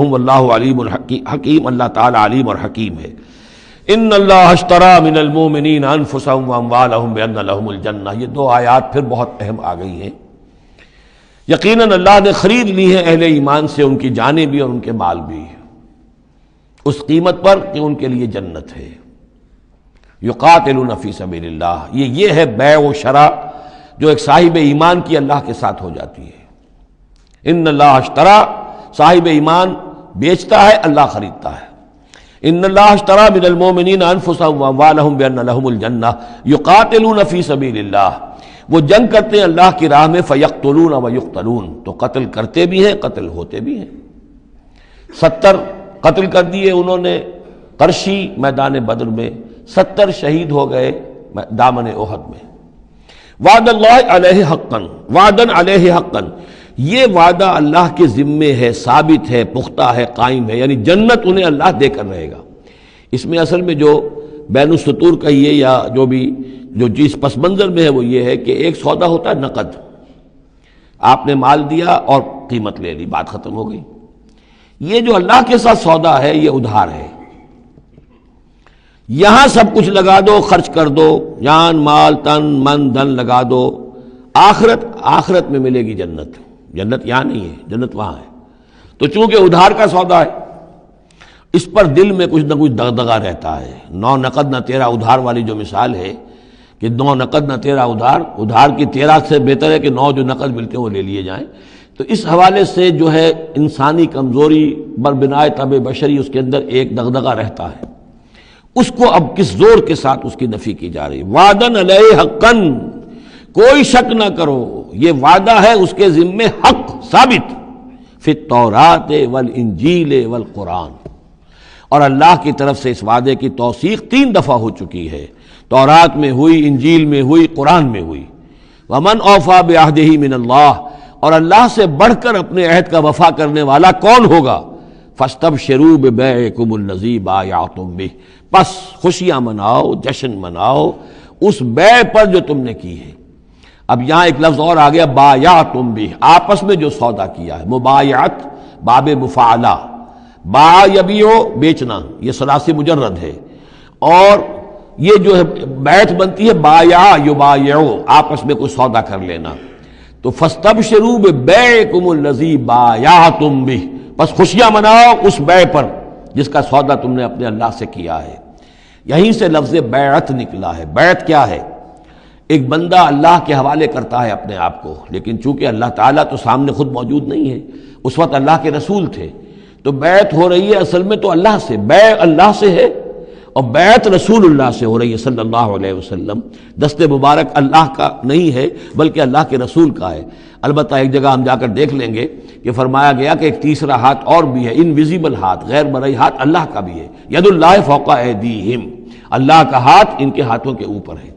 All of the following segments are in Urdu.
واللہ علیم حکیم، اللہ تعالی علیم اور حکیم ہے۔ ان اللہ اشتری من المؤمنین انفسهم واموالهم بان لهم الجنہ، یہ دو آیات پھر بہت اہم آ گئی ہیں۔ یقیناً اللہ نے خرید لی ہے اہل ایمان سے ان کی جانیں بھی اور ان کے مال بھی، اس قیمت پر کہ ان کے لیے جنت ہے۔ یقاتلون فی سبیل اللہ، یہ ہے بیع و شراء جو ایک صاحب ایمان کی اللہ کے ساتھ ہو جاتی ہے۔ ان اللہ اشتری، صاحب ایمان بیچتا ہے، اللہ خریدتا ہے۔ ان اللہ اشتری من المؤمنین انفسهم واموالهم بان لهم الجنہ یقاتلون فی سبیل اللہ، وہ جنگ کرتے ہیں اللہ کی راہ میں، فیقتلون ویقتلون، تو قتل کرتے بھی ہیں قتل ہوتے بھی ہیں۔ 70 قتل کر دیے انہوں نے قرشی میدان بدر میں، 70 شہید ہو گئے دامن احد میں۔ وعد اللہ علیہ حقا، وعدن علیہ حقا، یہ وعدہ اللہ کے ذمے ہے، ثابت ہے، پختہ ہے، قائم ہے، یعنی جنت انہیں اللہ دے کر رہے گا۔ اس میں اصل میں جو بین السطور کہیے یا جو چیز پس منظر میں ہے وہ یہ ہے کہ ایک سودا ہوتا ہے نقد، آپ نے مال دیا اور قیمت لے لی، بات ختم ہو گئی۔ یہ جو اللہ کے ساتھ سودا ہے یہ ادھار ہے، یہاں سب کچھ لگا دو، خرچ کر دو، جان مال تن من دھن لگا دو، آخرت میں ملے گی جنت۔ جنت یہاں نہیں ہے، جنت وہاں ہے۔ تو چونکہ ادھار کا سودا ہے، اس پر دل میں کچھ نہ کچھ دغدغہ رہتا ہے۔ 9 نقد نہ 13 ادھار والی جو مثال ہے کہ 9 نقد نہ 13 ادھار کی 13 سے بہتر ہے کہ 9 جو نقد ملتے ہیں وہ لے لیے جائیں۔ تو اس حوالے سے جو ہے انسانی کمزوری بربنائے طبع بشری، اس کے اندر ایک دغدغہ رہتا ہے، اس کو اب کس زور کے ساتھ اس کی نفی کی جا رہی ہے۔ وعدن علیہ حقا، کوئی شک نہ کرو، یہ وعدہ ہے اس کے ذمے حق ثابت، فی التوراۃ والانجیل والقرآن، اور اللہ کی طرف سے اس وعدے کی توثیق 3 دفعہ ہو چکی ہے، تورات میں ہوئی، انجیل میں ہوئی، قرآن میں ہوئی۔ ومن اوفی بعہدہ من اللہ، اور اللہ سے بڑھ کر اپنے عہد کا وفا کرنے والا کون ہوگا؟ فاستبشروا ببیعکم الذی بایعتم بہ، پس خوشیاں مناؤ، جشن مناؤ اس بیع پر جو تم نے کی ہے۔ اب یہاں ایک لفظ اور آ گیا، بایعتم بہ، آپس میں جو سودا کیا ہے۔ مبایعت باب مفاعلہ، باع یبیع، بیچنا، یہ ثلاثی مجرد ہے، اور یہ جو ہے بیعت بنتی ہے بایع یبایع، آپس میں کوئی سودا کر لینا۔ تو فاستبشروا ببیعکم الذی بایعتم بہ، بس خوشیاں مناؤ اس بیع پر جس کا سودا تم نے اپنے اللہ سے کیا ہے۔ یہیں سے لفظ بیعت نکلا ہے۔ بیعت کیا ہے؟ ایک بندہ اللہ کے حوالے کرتا ہے اپنے آپ کو، لیکن چونکہ اللہ تعالیٰ تو سامنے خود موجود نہیں ہے، اس وقت اللہ کے رسول تھے، تو بیعت ہو رہی ہے اصل میں تو اللہ سے، بیع اللہ سے ہے اور بیعت رسول اللہ سے ہو رہی ہے صلی اللہ علیہ وسلم۔ دست مبارک اللہ کا نہیں ہے بلکہ اللہ کے رسول کا ہے۔ البتہ ایک جگہ ہم جا کر دیکھ لیں گے کہ فرمایا گیا کہ ایک تیسرا ہاتھ اور بھی ہے، انویزیبل ہاتھ، غیر مرئی ہاتھ اللہ کا بھی ہے، ید اللہ فوق ایدیہم، اللہ کا ہاتھ ان کے ہاتھوں کے اوپر ہے۔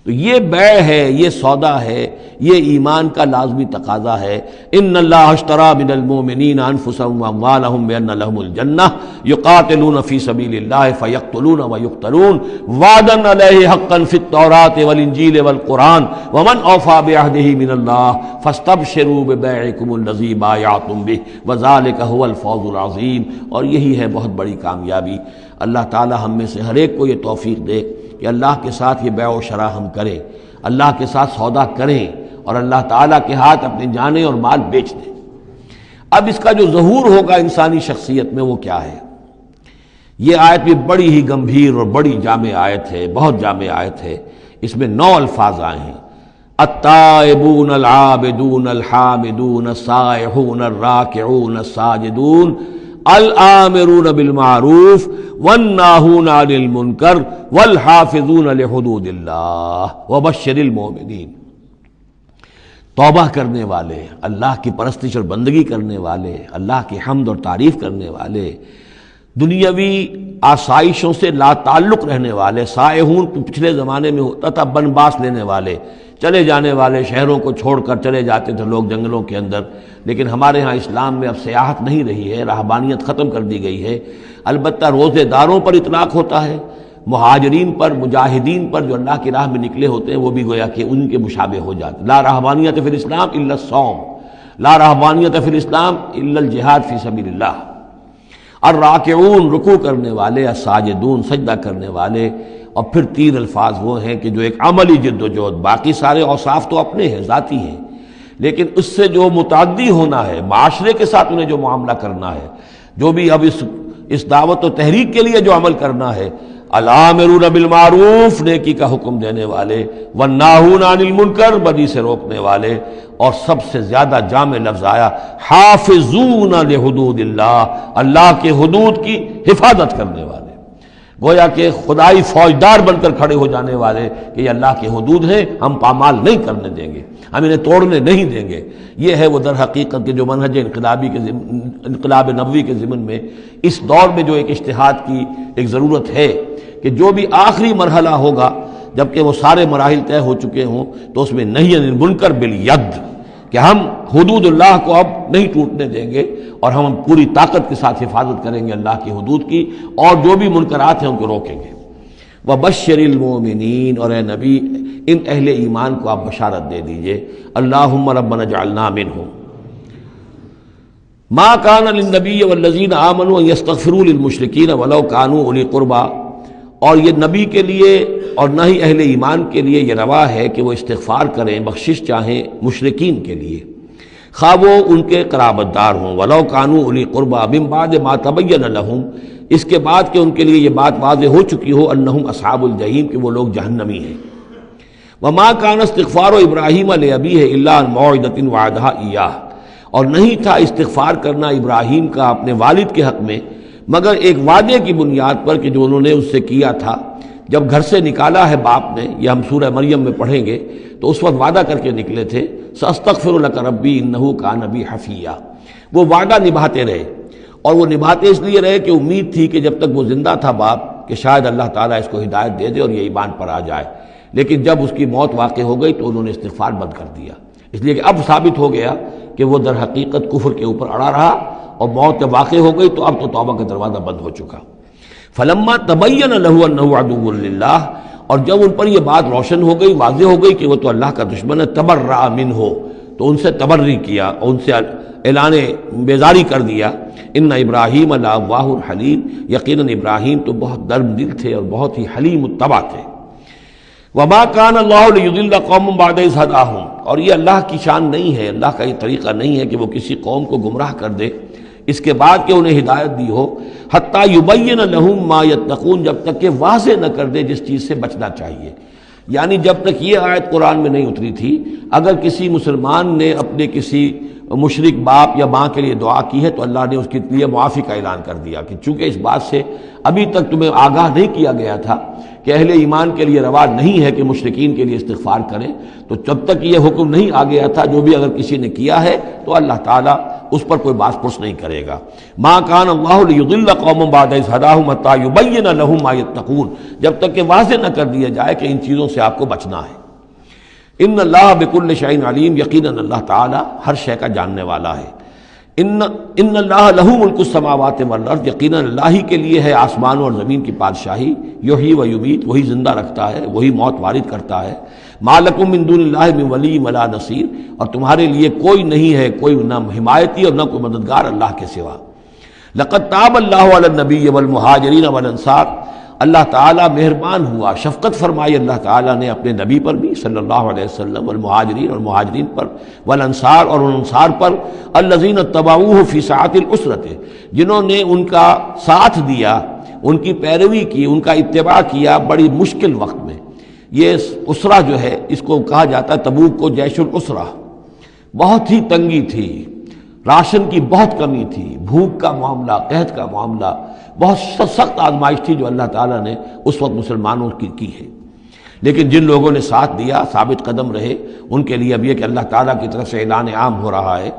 تو یہ بیع ہے، یہ سودا ہے، یہ ایمان کا لازمی تقاضا ہے۔ ان اللہ اشتری من المؤمنین انفسهم واموالهم بان لهم الجنہ یقاتلون فی سبیل اللہ فیقتلون ویقتلون وعدا علیہ حقا فی التوراۃ والانجیل والقرآن ومن اوفی بعہدہ من اللہ فاستبشروا ببیعکم الذی بایعتم بہ وذلک هو الفوز العظیم، اور یہی ہے بہت بڑی کامیابی۔ اللہ تعالی ہم میں سے ہر ایک کو یہ توفیق دے کہ اللہ کے ساتھ یہ بیع و شراء ہم کریں، اللہ کے ساتھ سودا کریں اور اللہ تعالیٰ کے ہاتھ اپنی جانیں اور مال بیچ دیں۔ اب اس کا جو ظہور ہوگا انسانی شخصیت میں وہ کیا ہے؟ یہ آیت بھی بڑی ہی گمبھیر اور بڑی جامع آیت ہے، بہت جامع آیت ہے۔ اس میں 9 الفاظ آئے ہیں، التائبون العابدون الحامدون السائحون الراکعون الساجدون الآمرون بالمعروف والناہون عن المنکر والحافظون لحدود اللہ وبشر المؤمنین۔ توبہ کرنے والے، اللہ کی پرستش اور بندگی کرنے والے، اللہ کی حمد اور تعریف کرنے والے، دنیاوی آسائشوں سے لا تعلق رہنے والے، سائحون پچھلے زمانے میں ہوتا تھا بنباس لینے والے، چلے جانے والے، شہروں کو چھوڑ کر چلے جاتے تھے لوگ جنگلوں کے اندر، لیکن ہمارے ہاں اسلام میں اب سیاحت نہیں رہی ہے، رہبانیت ختم کر دی گئی ہے۔ البتہ روزے داروں پر اطلاق ہوتا ہے، مہاجرین پر، مجاہدین پر جو اللہ کی راہ میں نکلے ہوتے ہیں وہ بھی گویا کہ ان کے مشابہ ہو جاتے۔ لا رہبانیت فی الاسلام الا الصوم، لا رہبانیت فی الاسلام الا الجہاد فی سبیل اللہ۔ الراکعون رکوع کرنے والے، الساجدون سجدہ کرنے والے، اور پھر تین الفاظ وہ ہیں کہ جو ایک عملی جد و جہد، باقی سارے اوصاف تو اپنے ہیں، ذاتی ہیں، لیکن اس سے جو متعدی ہونا ہے، معاشرے کے ساتھ انہیں جو معاملہ کرنا ہے، جو بھی اب اس دعوت و تحریک کے لیے جو عمل کرنا ہے، الامرون بالمعروف نیکی کا حکم دینے والے، والناہون عن المنکر بدی سے روکنے والے، اور سب سے زیادہ جامع لفظ آیا حافظون لحدود اللہ، اللہ کے حدود کی حفاظت کرنے والے، گویا کہ خدائی فوجدار بن کر کھڑے ہو جانے والے کہ یہ اللہ کے حدود ہیں، ہم پامال نہیں کرنے دیں گے، ہم انہیں توڑنے نہیں دیں گے۔ یہ ہے وہ در حقیقت کے جو منہج انقلاب نبوی کے ضمن میں اس دور میں جو ایک اجتہاد کی ایک ضرورت ہے کہ جو بھی آخری مرحلہ ہوگا جبکہ وہ سارے مراحل طے ہو چکے ہوں تو اس میں نہی عن المنکر بالید، کہ ہم حدود اللہ کو اب نہیں ٹوٹنے دیں گے اور ہم پوری طاقت کے ساتھ حفاظت کریں گے اللہ کی حدود کی، اور جو بھی منکرات ہیں ان کو روکیں گے۔ وبشر المؤمنین، اور اے نبی ان اہل ایمان کو آپ بشارت دے دیجئے، اللہم ربنا اجعلنا منہم۔ ما کان للنبی والذین آمنوا ان یستغفروا للمشرکین ولو کانوا اولی قربی، اور یہ نبی کے لیے اور نہ ہی اہل ایمان کے لیے یہ روا ہے کہ وہ استغفار کریں، بخشش چاہیں مشرکین کے لیے، خواہ وہ ان کے قرابت دار ہوں، ولو کانوا اولی قربی من بعد ما تبین لہم، اس کے بعد کہ ان کے لیے یہ بات واضح ہو چکی ہو انہم اصحاب الجحیم، کہ وہ لوگ جہنمی ہیں۔ وما کان استغفار ابراہیم لابیہ الا عن موعدۃ وعدہا ایاہ، اور نہیں تھا استغفار کرنا ابراہیم کا اپنے والد کے حق میں مگر ایک وعدے کی بنیاد پر کہ جو انہوں نے اس سے کیا تھا جب گھر سے نکالا ہے باپ نے، یہ ہم سورہ مریم میں پڑھیں گے، تو اس وقت وعدہ کر کے نکلے تھے ساستغفر لک ربی انہ کان بی حفیہ، وہ وعدہ نبھاتے رہے، اور وہ نبھاتے اس لیے رہے کہ امید تھی کہ جب تک وہ زندہ تھا باپ کہ شاید اللہ تعالیٰ اس کو ہدایت دے دے اور یہ ایمان پر آ جائے، لیکن جب اس کی موت واقع ہو گئی تو انہوں نے استغفار بند کر دیا، اس لیے کہ اب ثابت ہو گیا کہ وہ در حقیقت کفر کے اوپر اڑا رہا، اور موت جب واقع ہو گئی تو اب تو توبہ کا دروازہ بند ہو چکا۔ فلما تبین لہ انہ عدو للہ، اور جب ان پر یہ بات روشن ہو گئی، واضح ہو گئی کہ وہ تو اللہ کا دشمن ہے، تبرأ منہ، تو ان سے تبری کیا، ان سے اعلان بیزاری کر دیا۔ ان ابراہیم لأواہ حلیم، یقیناً ابراہیم تو بہت نرم دل تھے اور بہت ہی حلیم الطبع تھے۔ وما کان اللہ لیضل قوما بعد اذ ھداھم، اور یہ اللہ کی شان نہیں ہے، اللہ کا یہ طریقہ نہیں ہے کہ وہ کسی قوم کو گمراہ کر دے اس کے بعد کہ انہیں ہدایت دی ہو، حتی یبین لہم ما یتقون، جب تک کہ واضح نہ کر دے جس چیز سے بچنا چاہیے۔ یعنی جب تک یہ آیت قرآن میں نہیں اتری تھی، اگر کسی مسلمان نے اپنے کسی مشرک باپ یا ماں کے لیے دعا کی ہے تو اللہ نے اس کے لیے معافی کا اعلان کر دیا کہ چونکہ اس بات سے ابھی تک تمہیں آگاہ نہیں کیا گیا تھا کہ اہل ایمان کے لیے روا نہیں ہے کہ مشرکین کے لیے استغفار کریں، تو جب تک یہ حکم نہیں آ گیا تھا جو بھی اگر کسی نے کیا ہے تو اللہ تعالیٰ اس پر کوئی باس پرس نہیں کرے گا۔ ما کان اللہ لیضل قوما بعد اذ ھداھم حتی یبین لہم ما یتقون، جب تک کہ واضح نہ کر دیا جائے کہ ان چیزوں سے آپ کو بچنا ہے۔ ان اللہ بکل شیء علیم، یقیناً اللہ تعالیٰ ہر شے کا جاننے والا ہے۔ ان اللہ لہ ملک السماوات والارض، یقیناً اللہ ہی کے لیے ہے آسمان اور زمین کی بادشاہی، یحیی و یمیت، وہی زندہ رکھتا ہے، وہی موت وارد کرتا ہے۔ ما لکم من دون اللہ من ولی ولا نصیر، اور تمہارے لیے کوئی نہیں ہے، کوئی نہ حمایتی اور نہ کوئی مددگار اللہ کے سوا۔ لقد تاب اللہ علی النبی والمہاجرین والانصار، اللہ تعالیٰ مہربان ہوا، شفقت فرمائی اللہ تعالیٰ نے اپنے نبی پر بھی صلی اللہ علیہ وسلم، والمہاجرین اور مہاجرین پر، والانصار اور ان انصار پر، الذین اتبعوہ فی ساعۃ العسرۃ، جنہوں نے ان کا ساتھ دیا، ان کی پیروی کی، ان کا اتباع کیا بڑی مشکل وقت میں۔ یہ اسرہ جو ہے اس کو کہا جاتا ہے تبوک کو جیش الاسرہ، بہت ہی تنگی تھی، راشن کی بہت کمی تھی، بھوک کا معاملہ، قحط کا معاملہ، بہت سخت آزمائش تھی جو اللہ تعالیٰ نے اس وقت مسلمانوں کی ہے، لیکن جن لوگوں نے ساتھ دیا، ثابت قدم رہے، ان کے لیے اب یہ کہ اللہ تعالیٰ کی طرف سے اعلان عام ہو رہا ہے۔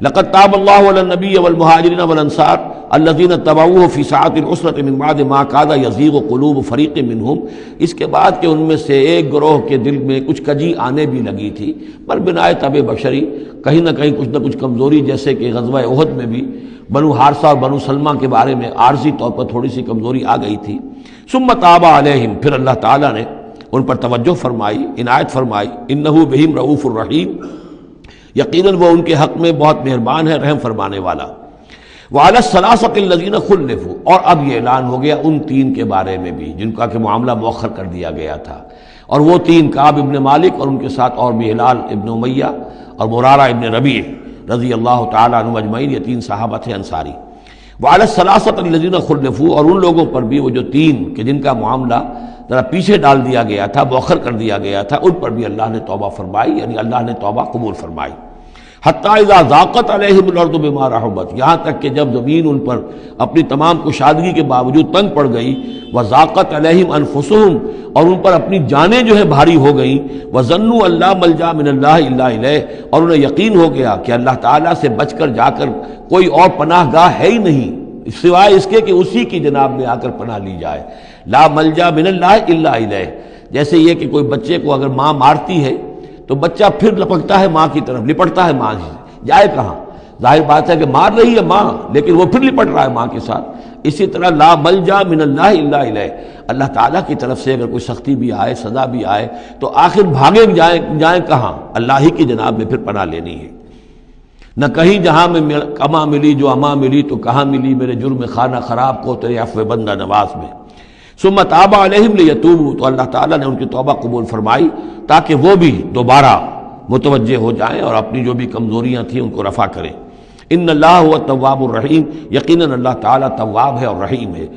لقد تاب اللہ علی النبی والمہاجرین والانصار الذین اتبعوہ فی ساعۃ العسرۃ من بعد ما کاد یزیغ قلوب فریق منہم، اس کے بعد کہ ان میں سے ایک گروہ کے دل میں کچھ کجی آنے بھی لگی تھی، پر بنائے طبع بشری، کہیں نہ کچھ کمزوری، جیسے کہ غزوہ احد میں بھی بنو حارثہ اور بنو سلمہ کے بارے میں عارضی طور پر تھوڑی سی کمزوری آ گئی تھی۔ ثم تاب علیہم، پھر اللہ تعالیٰ نے ان پر توجہ فرمائی، عنایت فرمائی، انہ بہم رؤوف الرحیم، یقیناً وہ ان کے حق میں بہت مہربان ہے، رحم فرمانے والا۔ وعلی الثلاثۃ الذین خلفوا، اور اب یہ اعلان ہو گیا ان تین کے بارے میں بھی جن کا کہ معاملہ مؤخر کر دیا گیا تھا، اور وہ تین کعب ابن مالک اور ان کے ساتھ اور بھی ہلال ابن امیہ اور مرارہ ابن ربیع رضی اللہ تعالیٰ عنہم اجمعین، یہ تین صحابہ تھے انصاری۔ وعلی الثلاثۃ الذین خلفوا، اور ان لوگوں پر بھی وہ جو تین کہ جن کا معاملہ ذرا پیچھے ڈال دیا گیا تھا، مؤخر کر دیا گیا تھا، ان پر بھی اللہ نے توبہ فرمائی، یعنی اللہ نے توبہ قبول فرمائی۔ حتیٰ اذا ضاقت علیہم الارض بما رحبت، یہاں تک کہ جب زمین ان پر اپنی تمام کشادگی کے باوجود تنگ پڑ گئی، وضاقت علیہم انفسہم، اور ان پر اپنی جانیں جو ہے بھاری ہو گئیں، وظنوا ان لا ملجا من اللہ الا الیہ، اور انہیں یقین ہو گیا کہ اللہ تعالیٰ سے بچ کر جا کر کوئی اور پناہ گاہ ہے ہی نہیں سوائے اس کے کہ اسی کی جناب میں آ کر پناہ لی جائے۔ لا ملجا من اللہ الا الیہ، جیسے یہ کہ کوئی بچے کو اگر ماں مارتی ہے تو بچہ پھر لپکتا ہے ماں کی طرف، لپٹتا ہے ماں سے، جائے کہاں؟ ظاہر بات ہے کہ مار رہی ہے ماں لیکن وہ پھر لپٹ رہا ہے ماں کے ساتھ۔ اسی طرح لا ملجا من اللہ الا الیہ، اللہ تعالیٰ کی طرف سے اگر کوئی سختی بھی آئے، سزا بھی آئے، تو آخر بھاگے جائیں کہاں؟ اللہ ہی کی جناب میں پھر پناہ لینی ہے۔ نہ کہیں جہاں میں اما ملی جو اما ملی تو کہاں ملی میرے جرم خانہ خراب کو تیرے عفو بندہ نواز میں۔ ثم تاب علیہم لیتوبوا، تو اللہ تعالیٰ نے ان کی توبہ قبول فرمائی تاکہ وہ بھی دوبارہ متوجہ ہو جائیں اور اپنی جو بھی کمزوریاں تھیں ان کو رفع کریں۔ ان اللہ هو التواب الرحیم، یقیناً اللہ تعالیٰ تواب ہے اور رحیم ہے۔